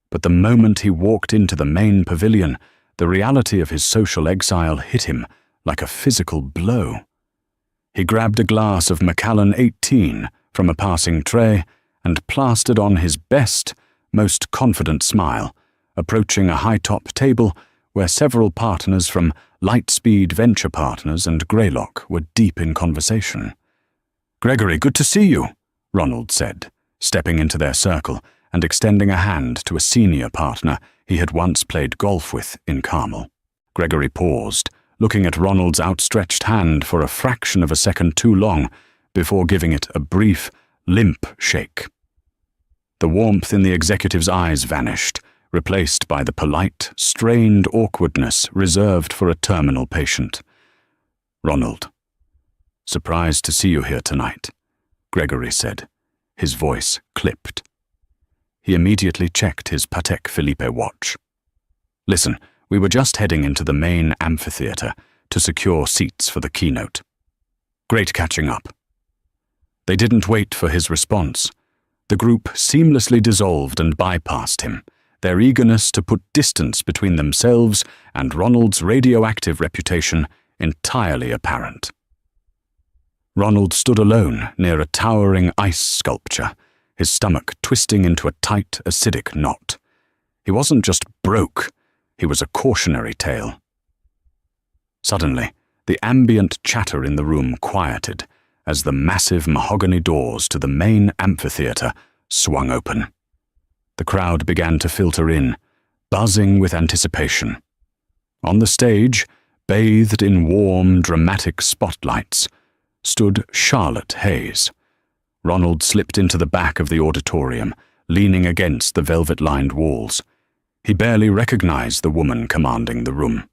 But the moment he walked into the main pavilion, the reality of his social exile hit him like a physical blow. He grabbed a glass of Macallan 18 from a passing tray and plastered on his best, most confident smile, approaching a high-top table where several partners from Lightspeed Venture Partners and Greylock were deep in conversation. "Gregory, good to see you," Ronald said, stepping into their circle and extending a hand to a senior partner he had once played golf with in Carmel. Gregory paused, looking at Ronald's outstretched hand for a fraction of a second too long before giving it a brief, limp shake. The warmth in the executive's eyes vanished, replaced by the polite, strained awkwardness reserved for a terminal patient. "Ronald, surprised to see you here tonight," Gregory said, his voice clipped. He immediately checked his Patek Philippe watch. "Listen, we were just heading into the main amphitheater to secure seats for the keynote. Great catching up." They didn't wait for his response. The group seamlessly dissolved and bypassed him, their eagerness to put distance between themselves and Ronald's radioactive reputation entirely apparent. Ronald stood alone near a towering ice sculpture, his stomach twisting into a tight, acidic knot. He wasn't just broke, he was a cautionary tale. Suddenly, the ambient chatter in the room quieted as the massive mahogany doors to the main amphitheater swung open. The crowd began to filter in, buzzing with anticipation. On the stage, bathed in warm, dramatic spotlights, stood Charlotte Hayes. Ronald slipped into the back of the auditorium, leaning against the velvet-lined walls. He barely recognized the woman commanding the room.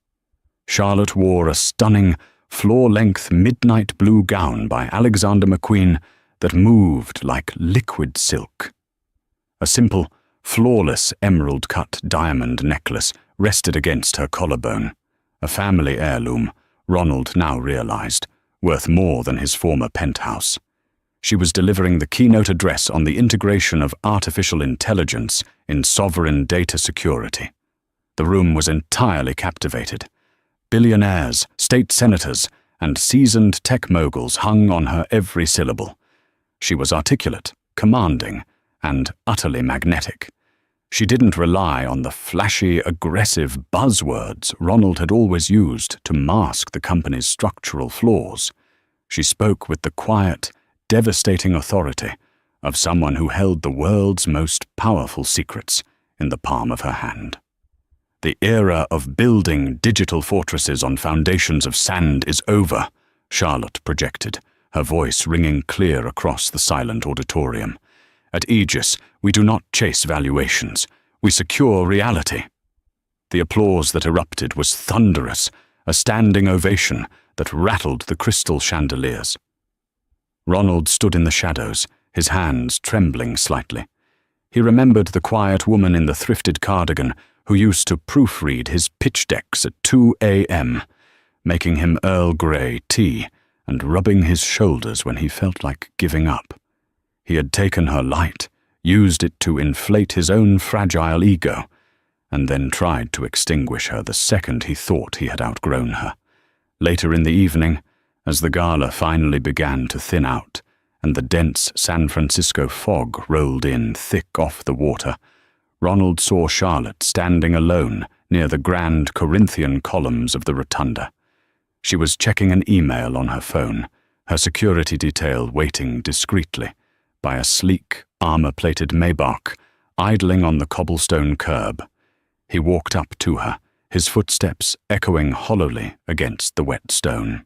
Charlotte wore a stunning, floor-length midnight blue gown by Alexander McQueen that moved like liquid silk. A simple, flawless emerald-cut diamond necklace rested against her collarbone, a family heirloom, Ronald now realized, worth more than his former penthouse. She was delivering the keynote address on the integration of artificial intelligence in sovereign data security. The room was entirely captivated. Billionaires, state senators, and seasoned tech moguls hung on her every syllable. She was articulate, commanding, and utterly magnetic. She didn't rely on the flashy, aggressive buzzwords Ronald had always used to mask the company's structural flaws. She spoke with the quiet, devastating authority of someone who held the world's most powerful secrets in the palm of her hand. The era of building digital fortresses on foundations of sand is over, Charlotte projected, her voice ringing clear across the silent auditorium. At Aegis, we do not chase valuations. We secure reality. The applause that erupted was thunderous, a standing ovation that rattled the crystal chandeliers. Ronald stood in the shadows, his hands trembling slightly. He remembered the quiet woman in the thrifted cardigan who used to proofread his pitch decks at 2 a.m., making him Earl Grey tea and rubbing his shoulders when he felt like giving up. He had taken her light, used it to inflate his own fragile ego, and then tried to extinguish her the second he thought he had outgrown her. Later in the evening, as the gala finally began to thin out and the dense San Francisco fog rolled in thick off the water, Ronald saw Charlotte standing alone near the grand Corinthian columns of the rotunda. She was checking an email on her phone, her security detail waiting discreetly by a sleek, armor-plated Maybach idling on the cobblestone curb. He walked up to her, his footsteps echoing hollowly against the wet stone.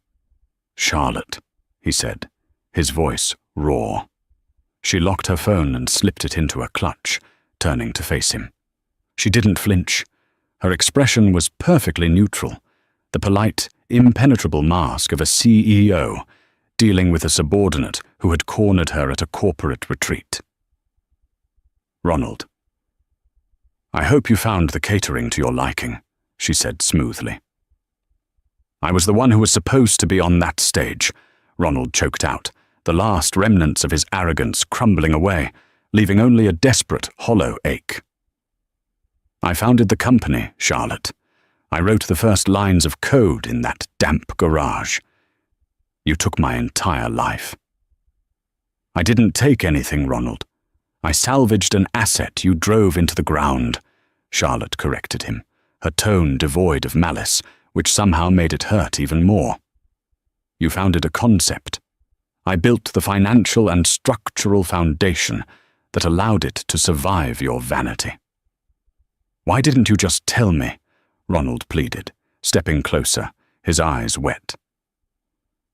"Charlotte," he said, his voice raw. She locked her phone and slipped it into a clutch, turning to face him. She didn't flinch. Her expression was perfectly neutral, the polite, impenetrable mask of a CEO dealing with a subordinate who had cornered her at a corporate retreat. "Ronald, I hope you found the catering to your liking," she said smoothly. "I was the one who was supposed to be on that stage," Ronald choked out, the last remnants of his arrogance crumbling away, leaving only a desperate, hollow ache. "I founded the company, Charlotte. I wrote the first lines of code in that damp garage. You took my entire life." "I didn't take anything, Ronald. I salvaged an asset you drove into the ground," Charlotte corrected him, her tone devoid of malice, which somehow made it hurt even more. "You founded a concept. I built the financial and structural foundation that allowed it to survive your vanity." "Why didn't you just tell me?" Ronald pleaded, stepping closer, his eyes wet.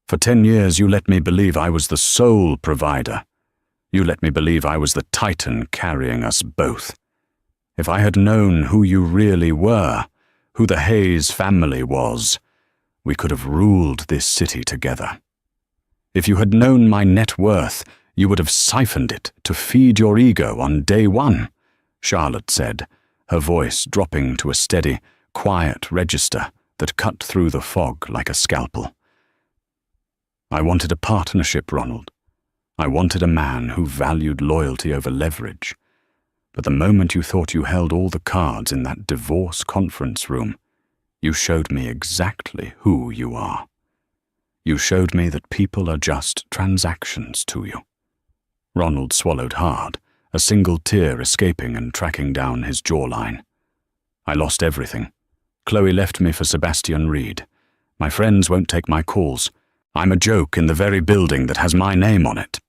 "For 10 years you let me believe I was the sole provider. You let me believe I was the titan carrying us both. If I had known who you really were, who the Hayes family was, we could have ruled this city together. If you had known my net worth, you would have siphoned it to feed your ego on day one," Charlotte said, her voice dropping to a steady, quiet register that cut through the fog like a scalpel. "I wanted a partnership, Ronald. I wanted a man who valued loyalty over leverage. But the moment you thought you held all the cards in that divorce conference room, you showed me exactly who you are. You showed me that people are just transactions to you." Ronald swallowed hard, a single tear escaping and tracking down his jawline. "I lost everything. Chloe left me for Sebastian Reed. My friends won't take my calls. I'm a joke in the very building that has my name on it."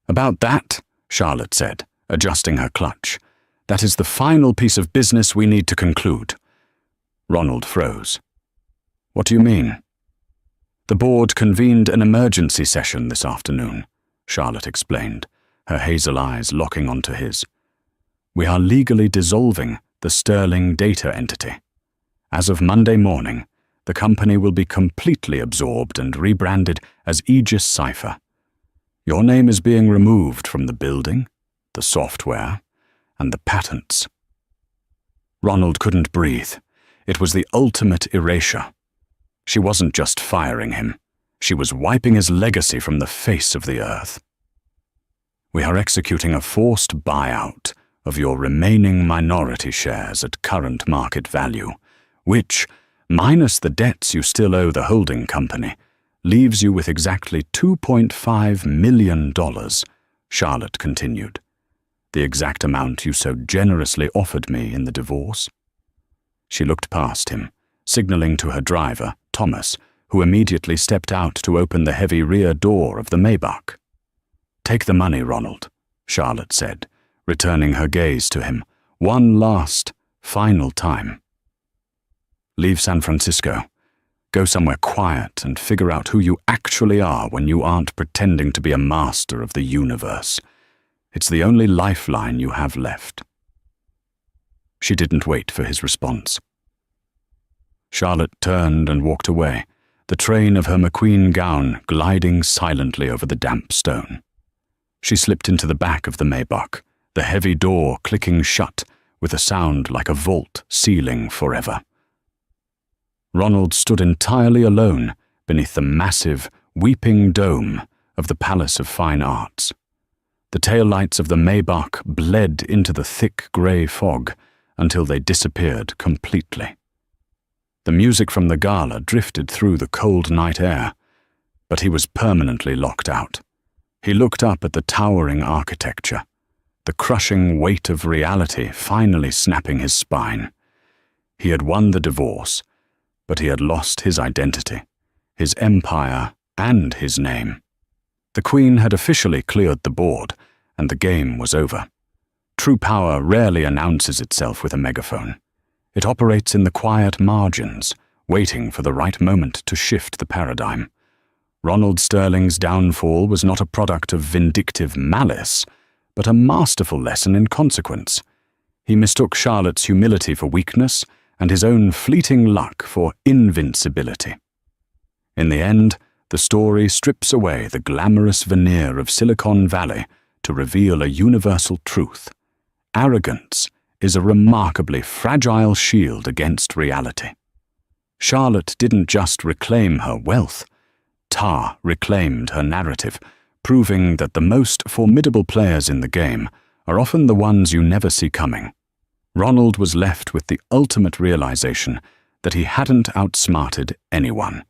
"About that," Charlotte said, adjusting her clutch, "that is the final piece of business we need to conclude." Ronald froze. "What do you mean?" "The board convened an emergency session this afternoon," Charlotte explained, her hazel eyes locking onto his. "We are legally dissolving the Sterling data entity. As of Monday morning, the company will be completely absorbed and rebranded as Aegis Cipher. Your name is being removed from the building, the software, and the patents." Ronald couldn't breathe. It was the ultimate erasure. She wasn't just firing him. She was wiping his legacy from the face of the earth. We are executing a forced buyout of your remaining minority shares at current market value, which, minus the debts you still owe the holding company, leaves you with exactly $2.5 million, Charlotte continued. The exact amount you so generously offered me in the divorce. She looked past him, signaling to her driver, Thomas, who immediately stepped out to open the heavy rear door of the Maybach. "Take the money, Ronald," Charlotte said, returning her gaze to him, one last, final time. "Leave San Francisco. Go somewhere quiet and figure out who you actually are when you aren't pretending to be a master of the universe. It's the only lifeline you have left." She didn't wait for his response. Charlotte turned and walked away, the train of her McQueen gown gliding silently over the damp stone. She slipped into the back of the Maybach, the heavy door clicking shut with a sound like a vault sealing forever. Ronald stood entirely alone beneath the massive, weeping dome of the Palace of Fine Arts. The taillights of the Maybach bled into the thick grey fog until they disappeared completely. The music from the gala drifted through the cold night air, but he was permanently locked out. He looked up at the towering architecture, the crushing weight of reality finally snapping his spine. He had won the divorce, but he had lost his identity, his empire, and his name. The Queen had officially cleared the board, and the game was over. True power rarely announces itself with a megaphone. It operates in the quiet margins, waiting for the right moment to shift the paradigm. Ronald Sterling's downfall was not a product of vindictive malice, but a masterful lesson in consequence. He mistook Charlotte's humility for weakness and his own fleeting luck for invincibility. In the end, the story strips away the glamorous veneer of Silicon Valley to reveal a universal truth. Arrogance is a remarkably fragile shield against reality. Charlotte didn't just reclaim her wealth. Tar reclaimed her narrative, proving that the most formidable players in the game are often the ones you never see coming. Ronald was left with the ultimate realization that he hadn't outsmarted anyone.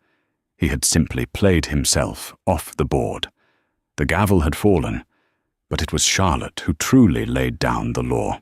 He had simply played himself off the board. The gavel had fallen, but it was Charlotte who truly laid down the law.